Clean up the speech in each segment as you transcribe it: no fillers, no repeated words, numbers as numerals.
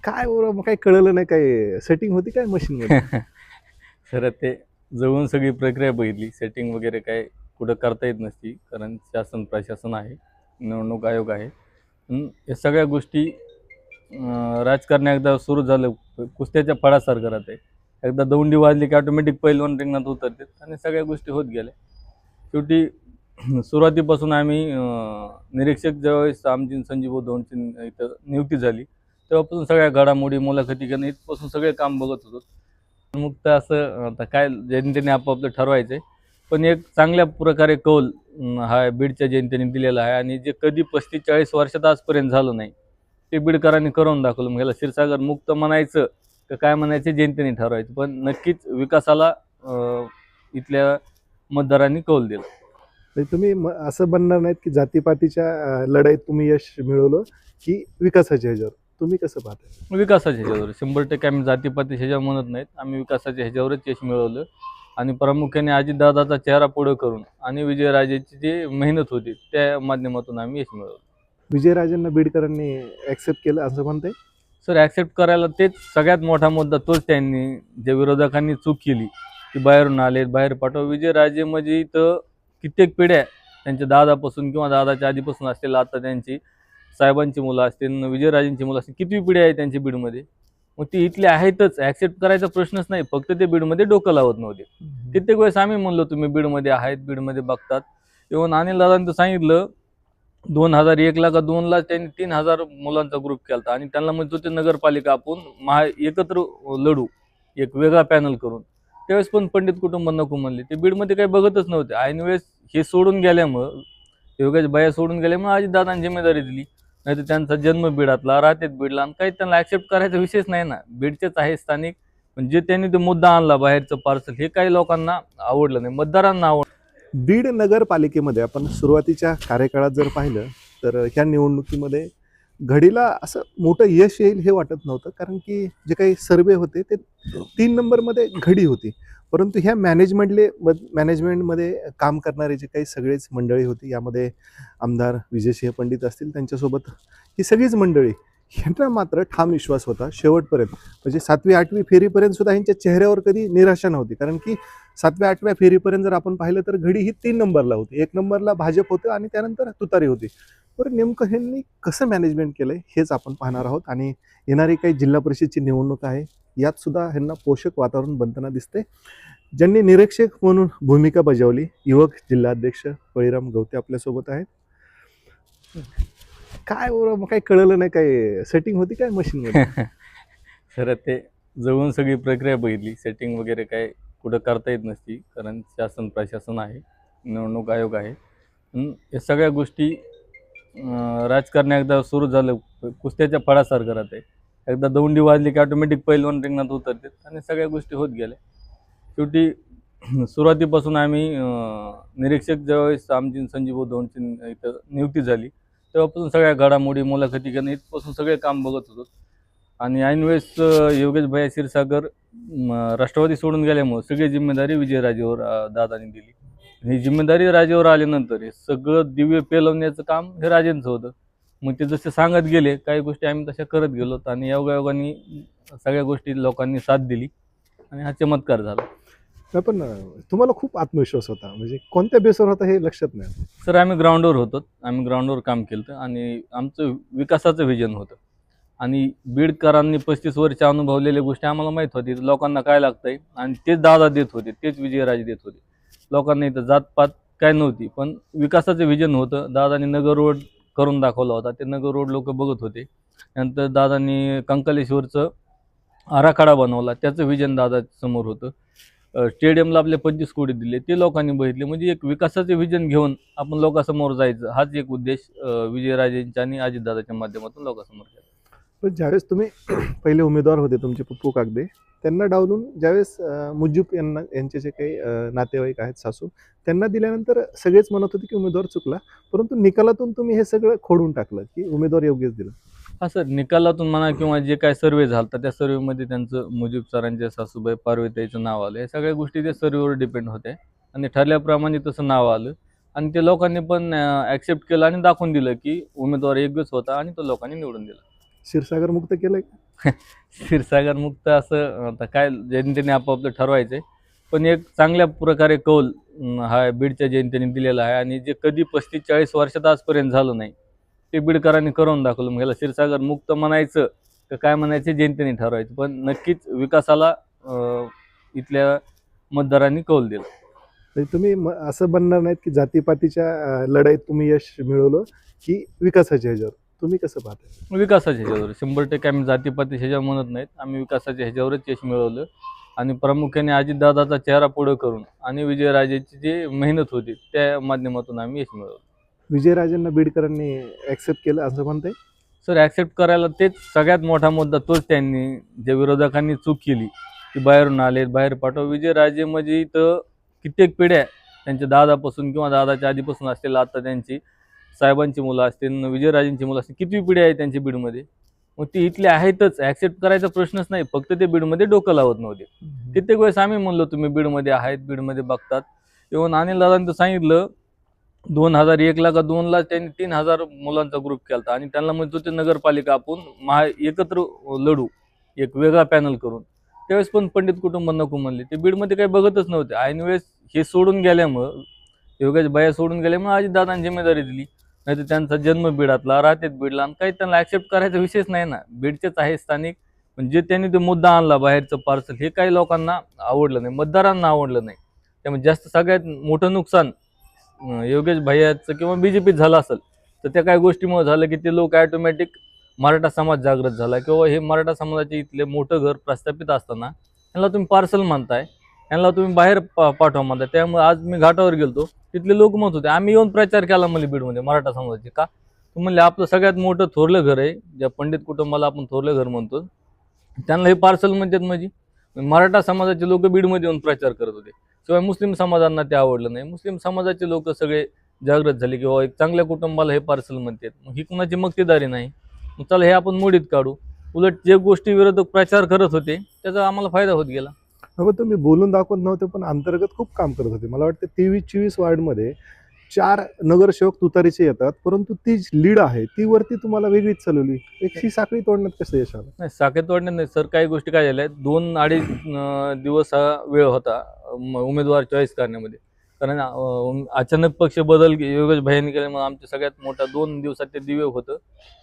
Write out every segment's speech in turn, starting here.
काय बरं मग काही कळलं नाही, काय सेटिंग होती काय मशीन मध्ये? सर ते जवळून सगळी प्रक्रिया बघितली. सेटिंग वगैरे काय कुठं करता येत नसती, कारण शासन प्रशासन आहे, निवडणूक आयोग आहे. या सगळ्या गोष्टी राजकारण एकदा सुरू झालं, कुस्त्याच्या फळासारखं राहते. एकदा दौंडी वाजली की ऑटोमॅटिक पैलवान रिंगणात उतरते आणि सगळ्या गोष्टी होत गेल्या. शेवटी सुरुवातीपासून आम्ही निरीक्षक ज्यावेळेस आमची संजीव दौंडची इथं नियुक्ती झाली, तेव्हापासून सगळ्या घडामोडी मुलाखती घेणं इथपासून सगळे काम बघत होतो. मग तर असं आता काय ज्यांनी त्यांनी आपापलं ठरवायचं आहे, पण एक चांगल्या प्रकारे कौल हा बीडच्या जनतेने दिलेला आहे. आणि जे कधी 35-40 वर्षात आजपर्यंत झालं नाही, ते बीडकरांनी करून दाखवलं. मग ह्याला क्षीरसागर मुक्त म्हणायचं का काय म्हणायचं जनतेने ठरवायचं, पण नक्कीच विकासाला इथल्या मतदारांनी कौल दिला. म्हणजे तुम्ही असं बनणार नाहीत की जातीपातीच्या लढाईत तुम्ही यश मिळवलं, की विकासाच्या ह्याच्यावर तुम्ही कसं पाहता? विकासाच्या ह्याच्यावर 100% आम्ही जातीपाती ह्याच्यावर म्हणत नाहीत, आम्ही विकासाच्या ह्याच्यावरच यश मिळवलं. आणि प्रामुख्याने अजितदादाचा चेहरा पुढं करून आणि विजयराजेची जी मेहनत होती त्या माध्यमातून आम्ही यश मिळवलं. विजयराजेंना बीडकरांनी ऍक्सेप्ट केलं असं म्हणताय? सर ॲक्सेप्ट करायला तेच सगळ्यात मोठा मुद्दा तोच. त्यांनी ज्या विरोधकांनी चूक केली की बाहेरून आले, बाहेर पाठवा. विजयराजे म्हणजे इथं कित्येक पिढ्या त्यांच्या दादापासून किंवा दादाच्या आधीपासून असलेलं, आता त्यांची साहेबांची मुलं असतील, विजयराजेंची मुलं असतील, किती पिढी आहे त्यांची बीडमध्ये. मग ती इथले आहेतच, ॲक्सेप्ट करायचा प्रश्नच नाही. फक्त ते बीडमध्ये डोकं लावत नव्हते. कित्येक वेळेस आम्ही म्हणलो तुम्ही बीडमध्ये आहेत, बीडमध्ये बघतात. इव्हन अनिल दादांनी तर सांगितलं 2001ला का 2ला त्यांनी 3000 मुलांचा ग्रुप केला आणि त्यांना म्हणतो ते नगरपालिका आपण एकत्र लढू, एक वेगळा पॅनल करून. त्यावेळेस पण पंडित कुटुंब नको म्हणले, ते बीडमध्ये काही बघतच नव्हते. ऐन वेळेस हे सोडून गेल्यामुळं, योगेश भैया सोडून गेल्यामुळे अजितदादांनी जिम्मेदारी दिली. नाही तर त्यांचा जन्म बीडातला, राहतेत बीडला, आणि काही त्यांना ऍक्सेप्ट करायचा विषयच नाही ना. बीडचेच आहे स्थानिक, पण जे त्यांनी ते मुद्दा आणला बाहेरचं पार्सल, हे काही लोकांना आवडलं नाही, मतदारांना आवडलं. बीड नगरपालिकेमध्ये आपण सुरुवातीच्या कार्यकाळात जर पाहिलं तर ह्या निवडणुकीमध्ये घडीला असं मोठं यश येईल हे वाटत नव्हतं, कारण की जे काही सर्वे होते ते 3 नंबरमध्ये घडी होती. परंतु ह्या मॅनेजमेंटमध्ये काम करणारे जे काही सगळेच मंडळी होती, यामध्ये आमदार विजयसिंह पंडित असतील, त्यांच्यासोबत ही सगळीच मंडळी, ह्यांना मात्र ठाम विश्वास होता शेवटपर्यंत. म्हणजे 7वी-8वी फेरीपर्यंत सुद्धा ह्यांच्या चेहऱ्यावर कधी निराशा नव्हती, कारण की 7व्या-8व्या फेरीपर्यंत जर आपण पाहिलं तर घडी ही 3 नंबरला होती. 1 नंबरला भाजप होतं आणि त्यानंतर तुतारी होती. बरं, नेमकं ह्यांनी कसं मॅनेजमेंट केलंय हेच आपण पाहणार आहोत. आणि येणारी काही जिल्हा परिषदची निवडणूक आहे, यात सुद्धा ह्यांना पोषक वातावरण बनताना दिसते. ज्यांनी निरीक्षक म्हणून भूमिका बजावली, युवक जिल्हाध्यक्ष बळीराम गवते आपल्यासोबत आहेत. काय बरं मग काही कळलं नाही, काय सेटिंग होती काय मशीन मध्ये? सर ते जवळून सगळी प्रक्रिया बघितली. सेटिंग वगैरे काय कुठं करता येत नसती, कारण शासन प्रशासन आहे, निवडणूक आयोग आहे. या सगळ्या गोष्टी राजकारण एकदा सुरू झालं, कुस्त्याच्या फळासारखं राहते. एकदा दौंडी वाजली की ऑटोमॅटिक पैलवान रिंगणात उतरते आणि सगळ्या गोष्टी होत गेल्या. शेवटी सुरुवातीपासून आम्ही निरीक्षक ज्यावेळेस आमची संजीव दौंडची इथं नियुक्ती झाली, तेव्हापासून सगळ्या घडामोडी मुलाखती घेणं इथपासून सगळे काम बघत होतो. आणि ऐनवेळेस योगेश भैया क्षीरसागर राष्ट्रवादी सोडून गेल्यामुळे सगळी जिम्मेदारी विजयराजेवर दादांनी दिली. ही जिम्मेदारी राजेवर आल्यानंतर हे सगळं दिव्य पेलवण्याचं काम हे राजेंचं होतं. मग ते जसे सांगत गेले, काही गोष्टी आम्ही तशा करत गेलो आणि योगायोगाने सगळ्या गोष्टी लोकांनी साथ दिली आणि हा चमत्कार झाला. नाही, पण तुम्हाला खूप आत्मविश्वास होता, म्हणजे कोणत्या बेसवर होता हे लक्षात नाही. सर आम्ही ग्राउंडवर होतो, आम्ही ग्राउंडवर काम केलं आणि आमचं विकासाचं व्हिजन होतं. आणि बीडकरांनी 35 वर्ष अनुभवलेल्या गोष्टी आम्हाला माहीत होती, लोकांना काय लागतंय, आणि तेच दादा देत होते, तेच विजयराजे देत होते. लोकांना इथं जातपात काय नव्हती, पण विकासाचं व्हिजन होतं. दादांनी नगर रोड करून दाखवला होता, ते नगर रोड लोक बघत होते. नंतर दादांनी कंकालेश्वरचं आराखडा बनवला, त्याचं व्हिजन दादासमोर होतं. स्टेडियमला आपले 25 कोटी दिले, ते लोकांनी बघितले. म्हणजे एक विकासाचे व्हिजन घेऊन आपण लोकांसमोर जायचं, हाच एक उद्देश विजयराजेंच्या आणि अजितदादाच्या माध्यमातून लोकांसमोर केला. पण ज्यावेळेस तुम्ही पहिले उमेदवार होते, तुमचे पप्पू कागदे, त्यांना डावलून ज्यावेळेस मुजीब यांचे जे काही नातेवाईक आहेत, सासू, त्यांना दिल्यानंतर सगळेच म्हणत होते की उमेदवार चुकला. परंतु निकालातून तुम्ही हे सगळं खोडून टाकलं की उमेदवार योग्यच दिला. हा सर, निकालातून म्हणा किंवा जे काय सर्वे झाला त्या सर्वेमध्ये त्यांचं मुजीब सरांच्या सासूबाई पार्वतीचं नाव आलं. या सगळ्या गोष्टी त्या सर्वेवर डिपेंड होत्या आणि ठरल्याप्रमाणे तसं नाव आलं. आणि ते लोकांनी पण ॲक्सेप्ट केलं आणि दाखवून दिलं की उमेदवार योग्यच होता आणि तो लोकांनी निवडून दिला. क्षीरसागर मुक्त केलंय का? क्षीरसागर मुक्त असं आता काय जयंतीने आपापलं ठरवायचंय, पण एक चांगल्या प्रकारे कौल हा बीडच्या जयंतीने दिलेला आहे आणि जे कधी 35-40 वर्षात आजपर्यंत झालं नाही ते बीडकरांनी करून दाखवलं. मग ह्याला क्षीरसागर मुक्त म्हणायचं का काय म्हणायचं जयंतीने ठरवायचं, पण नक्कीच विकासाला इथल्या मतदारांनी कौल दिला. म्हणजे तुम्ही असं बनणार नाहीत की जातीपातीच्या लढाईत तुम्ही यश मिळवलं की विकासाच्या ह्याच्यावर, तुम्ही कसं पाहता? विकासाच्या ह्याच्यावर 100% आम्ही जातीपाती ह्याच्यावर म्हणत नाहीत, आम्ही विकासाच्या ह्याच्यावरच यश मिळवलं आणि प्रामुख्याने अजितदादाचा चेहरा पुढं करून आणि विजयराजेची जी मेहनत होती त्या माध्यमातून आम्ही यश मिळवलं. विजयराजेंना बीडकरांनी ऍक्सेप्ट केलं असं म्हणताय? सर ॲक्सेप्ट करायला तेच सगळ्यात मोठा मुद्दा तोच, त्यांनी ज्या विरोधकांनी चूक केली की बाहेरून आलेत बाहेर पाठवा. विजयराजे म्हणजे इथं कित्येक पिढ्या त्यांच्या दादापासून किंवा दादाच्या आधीपासून असलेलं आता त्यांची साहेबांची मुलं असतील, विजयराजेंची मुलं असतील, किती पिढी आहे त्यांची बीडमध्ये, मग ती इथले आहेतच. ॲक्सेप्ट करायचा प्रश्नच नाही, फक्त ते बीडमध्ये डोकं लावत नव्हते. कित्येक वेळेस आम्ही म्हणलो तुम्ही बीडमध्ये आहेत, बीडमध्ये बघतात. येऊन अनिल दादांनी तर सांगितलं 2001ला का 2ला त्यांनी 3000 मुलांचा ग्रुप केला आणि त्यांना म्हणतो ते नगरपालिका आपण एकत्र लढू, एक वेगळा पॅनल करून. त्यावेळेस पण पंडित कुटुंब नको म्हणले, ते बीडमध्ये काही बघतच नव्हते. ऐन वेळेस हे सोडून गेल्यामुळं, योगेश भैया सोडून गेल्यामुळे अजितदादांनी जिम्मेदारी दिली. नाही तर त्यांचा जन्म बीडातला, राहतेत बीडला, आणि काही त्यांना ऍक्सेप्ट करायचा विषयच नाही ना. बीडचेच आहे स्थानिक, पण जे त्यांनी ते मुद्दा आणला बाहेरचं पार्सल, हे काही लोकांना आवडलं नाही, मतदारांना आवडलं नाही. त्यामुळे जास्त सगळ्यात मोठं नुकसान योगेश भैयाचं किंवा बीजेपीत झालं असेल तर त्या काही गोष्टीमुळे झालं की ते लोक ॲटोमॅटिक मराठा समाज जागृत झाला, किंवा हे मराठा समाजाचे इथले मोठं घर प्रस्थापित असताना यांना तुम्ही पार्सल म्हणताय, यांना तुम्ही बाहेर पाठवा म्हणताय. त्यामुळे आज मी घाटावर गेलतो, तिथले लोक म्हणत होते आम्ही येऊन प्रचार केला म्हणले बीडमध्ये मराठा समाजाचे. का? म्हणले आपलं सगळ्यात मोठं थोरलं घर आहे, ज्या पंडित कुटुंबाला आपण थोरलं घर म्हणतो, त्यांना हे पार्सल म्हणतात. म्हणजे मराठा समाजाचे लोक बीडमध्ये येऊन प्रचार करत होते. शिवाय मुस्लिम समाजांना ते आवडलं नाही. मुस्लिम समाजाचे लोक सगळे जागृत झाले किंवा एक चांगल्या कुटुंबाला हे पार्सल म्हणतात. मग ही कुणाची मक्तेदारी नाही. मग चला हे आपण मोडीत काढू. उलट जे गोष्टी विरोधक प्रचार करत होते त्याचा आम्हाला फायदा होत गेला. तुम्ही बोलून दाखवत नव्हते पण अंतर्गत खूप काम करत होते. मला वाटतं 23-24 वार्डमध्ये 4 नगरसेवक तुतारीचे येतात, परंतु ती लीड आहे ती वरती तुम्हाला वेगळीच चालवली. एकशी साखळी तोडण्यात कसं यश आलं? नाही, साखर तोडण्यात नाही सर. काही गोष्टी काय झाल्या, 2-2.5 दिवस हा वेळ होता उमेदवार चॉईस करण्यामध्ये. कारण अचानक पक्ष बदल योगेश भाईंनी केल्यामुळे आमच्या सगळ्यात मोठा 2 दिवसात ते दिवे होतं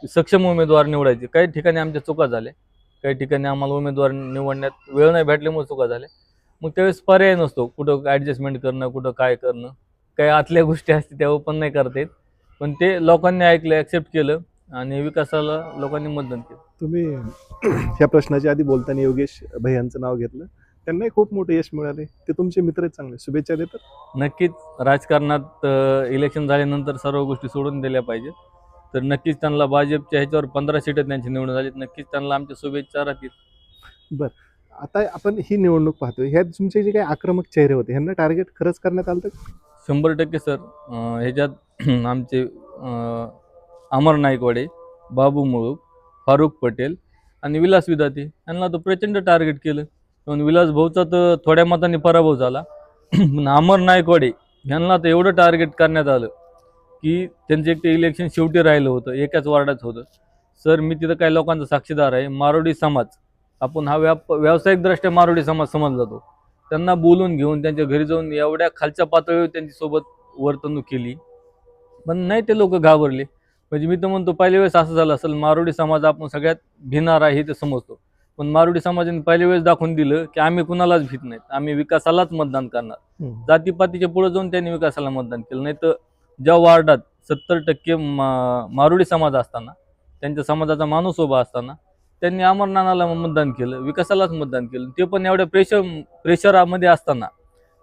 सक्षम उमेदवार निवडायचे. काही ठिकाणी आमच्या चुका झाल्या, काही ठिकाणी आम्हाला उमेदवार निवडण्यात वेळ नाही भेटल्यामुळे चुका झाल्या. मग त्यावेळेस पर्याय नसतो, कुठं ॲडजस्टमेंट करणं, कुठं काय करणं, काही आतल्या गोष्टी असते तेव्हा पण नाही करता येत. पण ते लोकांनी ऐकलं, ॲक्सेप्ट केलं आणि विकासाला लोकांनी मतदान केलं. तुम्ही ह्या प्रश्नाच्या आधी बोलताना योगेश भैयांचं नाव घेतलं, त्यांनाही खूप मोठं यश मिळाले. ते तुमचे मित्र आहेत, चांगले शुभेच्छा देतात. नक्कीच राजकारणात इलेक्शन झाल्यानंतर सर्व गोष्टी सोडून दिल्या पाहिजेत. तर नक्कीच त्यांना भाजपच्या ह्याच्यावर 15 सीटं त्यांची निवडून झालीत. नक्कीच त्यांना आमच्या शुभेच्छा राहतील. आता आपण ही निवडणूक पाहतोय, ह्यात तुमचे जे काही आक्रमक चेहरे होते ह्यांना टार्गेट खरंच करण्यात आलं? 100% सर. ह्याच्यात आमचे अमर नाईकवाडे, बाबू मुळूक, फारुख पटेल आणि विलास विदाते यांना तो प्रचंड टार्गेट केलं. पण विलास भाऊचा तर थोड्या मतांनी पराभव झाला. पण अमर नाईकवाडे यांना तर एवढं टार्गेट करण्यात आलं की त्यांचं एक ते इलेक्शन शेवटी राहिलं होतं, एकाच वार्डात होतं. सर मी तिथं काही लोकांचा साक्षीदार आहे. मारोडी समाज, आपण हा व्यावसायिकदृष्ट्या मारोडी समाज समजला जातो. त्यांना बोलून घेऊन त्यांच्या घरी जाऊन एवढ्या खालच्या पातळीवर त्यांच्यासोबत वर्तणूक केली, पण नाही ते लोक घाबरले. म्हणजे मी तर म्हणतो पहिल्या वेळेस असं झालं असेल, मारोडी समाज आपण सगळ्यात भिणार आहे हे ते समजतो, पण मारोडी समाजाने पहिल्या वेळेस दाखवून दिलं की आम्ही कुणालाच भीत नाहीत, आम्ही विकासालाच मतदान करणार. जातीपातीच्या पुढे जाऊन त्यांनी विकासाला मतदान केलं. नाही तर ज्या वार्डात 70% मारोडी समाज असताना, त्यांच्या समाजाचा माणूस उभा असताना त्यांनी अमरनाथाला मतदान केलं, विकासालाच मतदान केलं. ते पण एवढ्या प्रेशरामध्ये असताना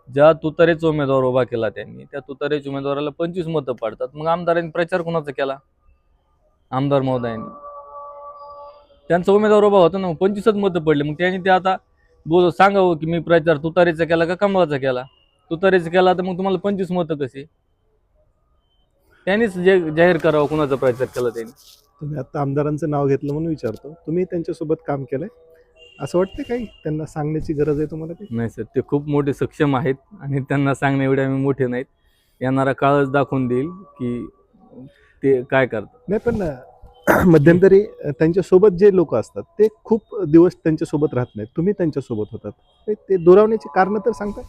ज्या तुतारेचा उमेदवार उभा केला त्यांनी, त्या तुतारेच्या उमेदवाराला 25 मतं पडतात. मग आमदारांनी प्रचार कोणाचा केला? आमदार महोदयांनी. त्यांचा उमेदवार उभा होता ना, 25च मतं पडले. मग त्यांनी ते आता सांगावं की मी प्रचार तुतारेचा केला का कमळाचा केला. तुतारेचा केला तर मग तुम्हाला 25 मतं कशी? त्यांनीच जाहीर करावं कुणाचा प्रचार केला त्यांनी. तुम्ही आता आमदारांचं नाव घेतलं म्हणून विचारतो, तुम्ही त्यांच्यासोबत काम केलंय असं वाटतं काही त्यांना सांगण्याची गरज आहे तुम्हाला? काही नाही सर, ते खूप मोठे सक्षम आहेत आणि त्यांना सांगणे एवढे आम्ही मोठे नाहीत. येणारा काळच दाखवून देईल की ते काय करतात. नाही, पण मध्यंतरी त्यांच्यासोबत जे लोक असतात ते खूप दिवस त्यांच्यासोबत राहत नाहीत, तुम्ही त्यांच्यासोबत होतात, ते दुरावण्याची कारण तर सांगता?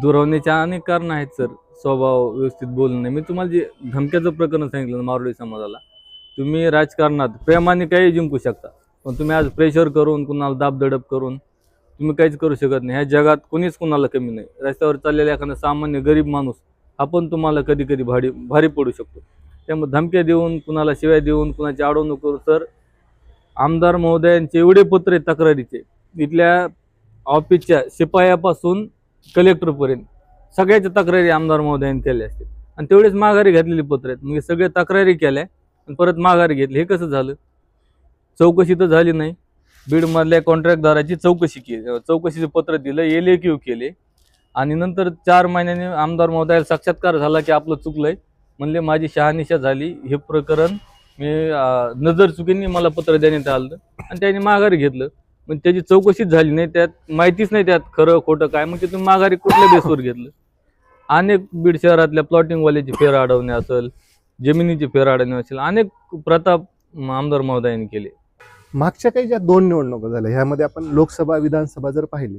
दुरावण्याच्या अनेक कारण आहेत सर. स्वभाव व्यवस्थित बोलणं नाही. मी तुम्हाला जे धमक्याचं प्रकरण सांगितलं ना मारवाडी समाजाला, तुम्ही राजकारणात प्रेमाने काही जिंकू शकता, पण तुम्ही आज प्रेशर करून कुणाला दाबदडप करून तुम्ही काहीच करू शकत नाही. ह्या जगात कोणीच कुणाला कमी नाही. रस्त्यावर चाललेला एखादा सामान्य गरीब माणूस आपण तुम्हाला कधी कधी भारी पडू शकतो. त्यामुळे धमक्या देऊन, कुणाला शिव्या देऊन, कुणाची अडवणूक करू सर. आमदार महोदयांचे एवढे पत्र आहेत तक्रारीचे, इथल्या ऑफिसच्या शिपायापासून कलेक्टरपर्यंत सगळ्याच्या तक्रारी आमदार महोदयांनी केल्या असतील, आणि तेवढेच माघारी घेतलेली पत्र आहेत. म्हणजे सगळे तक्रारी केल्या आणि परत माघारी घेतली. हे कसं झालं? चौकशी तर झाली नाही. बीडमधल्या कॉन्ट्रॅक्टदाराची चौकशी केली, चौकशीचे पत्र दिलं, एलएक्यू केले, आणि नंतर 4 महिन्यांनी आमदार महोदयाला साक्षात्कार झाला की आपलं चुकलंय. म्हणले माझी शहानिशा झाली, हे प्रकरण मी नजर चुकीने मला पत्र देण्यात आलं, आणि त्यांनी माघारी घेतलं. मग त्याची चौकशीच झाली नाही, त्यात माहितीच नाही त्यात खरं खोटं काय. मग ते तुम्ही माघारी कुठल्या बेसवर घेतलं? अनेक बीड शहरातल्या प्लॉटिंगवाल्याची फेर अडवणे असेल, जमिनीची फेर अडवणे असेल, अनेक प्रताप आमदार महोदयांनी केले. मागच्या काही ज्या 2 निवडणुका झाल्या ह्यामध्ये आपण लोकसभा विधानसभा जर पाहिली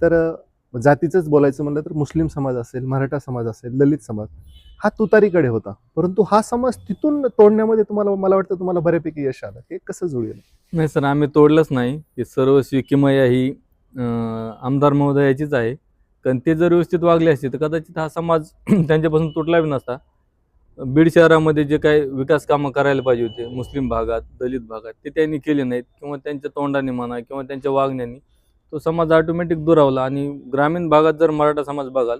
तर जातीचंच बोलायचं म्हणलं तर मुस्लिम समाज असेल, मराठा समाज असेल, दलित समाज हा तुतारीकडे होता, परंतु हा समाज तिथून तोडण्यामध्ये तुम्हाला, मला वाटतं तुम्हाला बऱ्यापैकी यश आलं. हे कसं जुळेल? नाही सर, आम्ही तोडलंच नाही. ही सर्वस्वी किमया ही आमदार महोदयाचीच आहे. कारण ते जर व्यवस्थित वागले असते तर कदाचित हा समाज त्यांच्यापासून तुटला बी नसता. बीड शहरामध्ये जे काही विकास कामं करायला पाहिजे होते मुस्लिम भागात, दलित भागात, ते त्यांनी केले नाहीत, किंवा त्यांच्या तोंडाने म्हणा किंवा त्यांच्या वागण्याने तो समाज ऑटोमॅटिक दुरावला. आणि ग्रामीण भागात जर मराठा समाज बघाल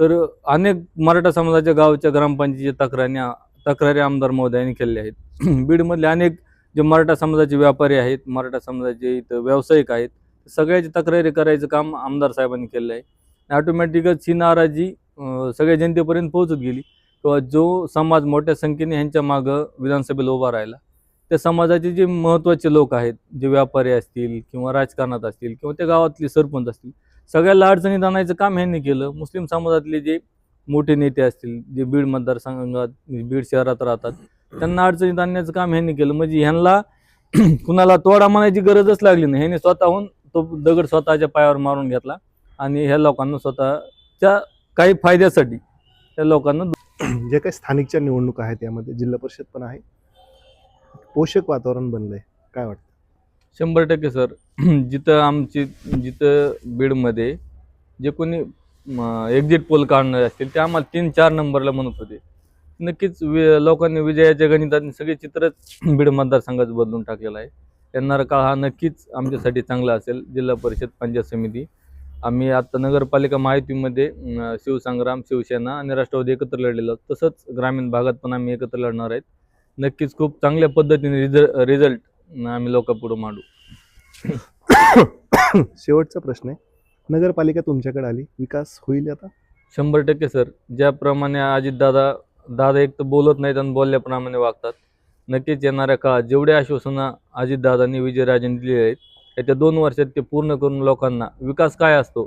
तर अनेक मराठा समाजाच्या गावच्या ग्रामपंचायतीच्या तक्रारी आमदार महोदयांनी केलेल्या आहेत. बीडमधले अनेक जे मराठा समाजाचे व्यापारी आहेत, मराठा समाजाचे इथं व्यावसायिक आहेत, सगळ्याची तक्रारी करायचं काम आमदार साहेबांनी केलं आहे. ऑटोमॅटिकच ही नाराजी सगळ्या जनतेपर्यंत पोहोचत गेली, किंवा जो समाज मोठ्या संख्येने ह्यांच्या मागं विधानसभेला उभा राहिला, त्या समाजाचे जे महत्त्वाचे लोक आहेत, जे व्यापारी असतील किंवा राजकारणात असतील किंवा त्या गावातले सरपंच असतील, सगळ्याला अडचणीत आणायचं काम ह्यांनी केलं. मुस्लिम समाजातले जे मोठे नेते असतील, जे बीड मतदारसंघात, बीड शहरात राहतात, त्यांना अडचणीत आणण्याचं काम ह्यांनी केलं. म्हणजे ह्यांना कुणाला तोडा म्हणायची गरजच लागली नाही. ह्यांनी स्वतःहून तो दगड स्वतःच्या पायावर मारून घेतला, आणि ह्या लोकांना स्वतःच्या काही फायद्यासाठी त्या लोकांना जे काही स्थानिकच्या निवडणुका आहेत यामध्ये जिल्हा परिषद पण आहे, पोषक वातावरण बनलंय, काय वाटतं? 100% सर. जिथं बीडमध्ये जे कोणी एक्झिट पोल काढणारे असतील ते आम्हाला 3-4 नंबरला म्हणत होते. नक्कीच लोकांनी विजयाच्या गणिताने सगळे चित्रच बीड मतदारसंघाचं बदलून टाकलेलं आहे. येणारा काळ हा नक्कीच आमच्यासाठी चांगला असेल. जिल्हा परिषद, पंचायत समिती, आम्ही आता नगरपालिका महायुतीमध्ये शिवसंग्राम, शिवसेना आणि राष्ट्रवादी एकत्र लढलेलो आहोत. तसंच ग्रामीण भागात पण आम्ही एकत्र लढणार आहेत. नक्कीच खूप चांगल्या पद्धतीने रिझल्ट आम्ही लोकांपुढे मांडू. शेवटचा प्रश्न आहे, नगरपालिका तुमच्याकडे आली, विकास होईल आता? 100% सर. ज्याप्रमाणे दादा एक तर बोलत नाहीत आणि बोलल्याप्रमाणे वागतात. नक्कीच येणाऱ्या काळात जेवढे आश्वासनं अजितदादांनी, विजयराजेंनी दिलेले आहेत, येत्या 2 वर्षात ते पूर्ण करून लोकांना विकास काय असतो,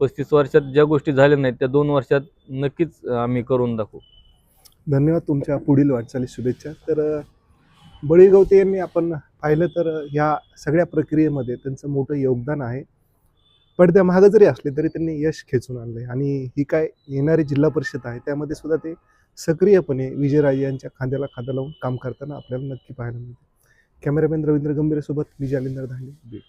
35 वर्षात ज्या गोष्टी झाल्या नाहीत त्या 2 वर्षात नक्कीच आम्ही करून दाखवू. धन्यवाद. तुमच्या पुढील वाटचाली शुभेच्छा. तर बळी गवते यांनी आपण पाहिलं तर ह्या सगळ्या प्रक्रियेमध्ये त्यांचं मोठं योगदान आहे. पडद्या मागं जरी असले तरी त्यांनी यश खेचून आणलंय, आणि ही काय येणारी जिल्हा परिषद आहे त्यामध्ये सुद्धा ते सक्रियपणे विजयराजे यांच्या खांद्याला खांदा लावून काम करताना आपल्याला नक्की पाहायला मिळते. कॅमेरामॅन रवींद्र गंभीरसोबत मी जालिंदर धांडे, बीड.